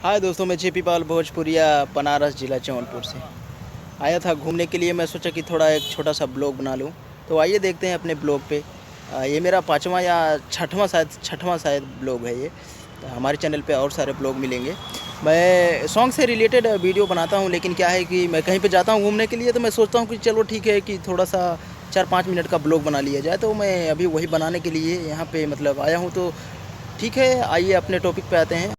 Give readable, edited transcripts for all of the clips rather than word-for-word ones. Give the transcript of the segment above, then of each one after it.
हाय दोस्तों, मैं जेपी पाल भोजपुरिया बनारस ज़िला जौनपुर से आया था घूमने के लिए। मैं सोचा कि थोड़ा एक छोटा सा ब्लॉग बना लूं, तो आइए देखते हैं अपने ब्लॉग पे। ये मेरा पाँचवा या छठवां शायद ब्लॉग है ये। तो हमारे चैनल पे और सारे ब्लॉग मिलेंगे। मैं सॉन्ग से रिलेटेड वीडियो बनाता हूं, लेकिन क्या है कि मैं कहीं पे जाता हूं घूमने के लिए, तो मैं सोचता हूं कि चलो ठीक है कि थोड़ा सा 4-5 मिनट का ब्लॉग बना लिया जाए। तो मैं अभी वही बनाने के लिए यहाँ पे मतलब आया हूँ। तो ठीक है, आइए अपने टॉपिक पे आते हैं।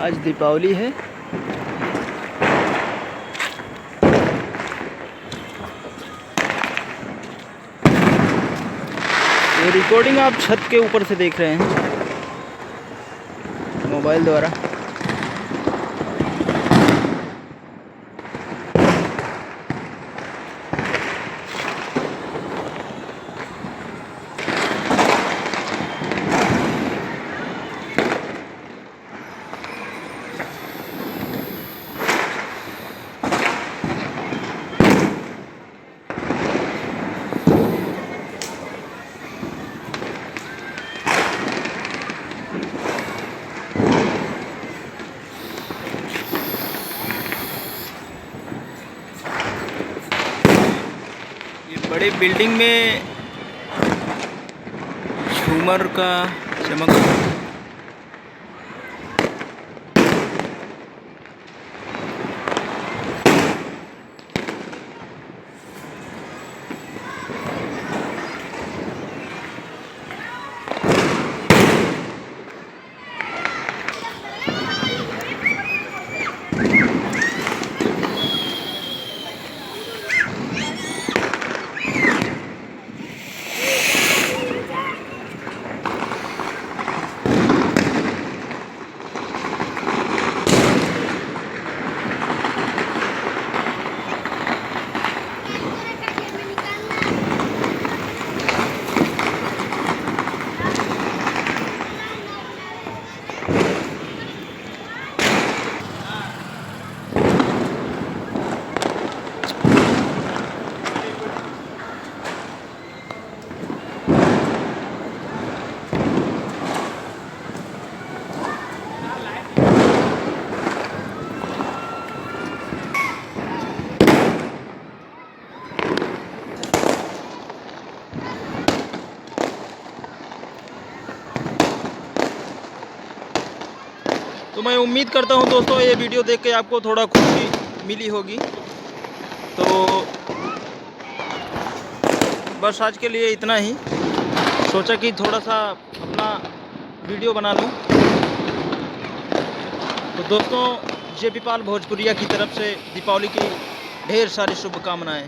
आज दीपावली है। ये रिकॉर्डिंग आप छत के ऊपर से देख रहे हैं मोबाइल द्वारा। बड़ी बिल्डिंग में झूमर का चमक। तो मैं उम्मीद करता हूं दोस्तों, ये वीडियो देख के आपको थोड़ा खुशी मिली होगी। तो बस आज के लिए इतना ही। सोचा कि थोड़ा सा अपना वीडियो बना लूं। तो दोस्तों, जेपी पाल भोजपुरिया की तरफ से दीपावली की ढेर सारी शुभकामनाएं।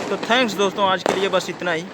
तो थैंक्स दोस्तों, आज के लिए बस इतना ही।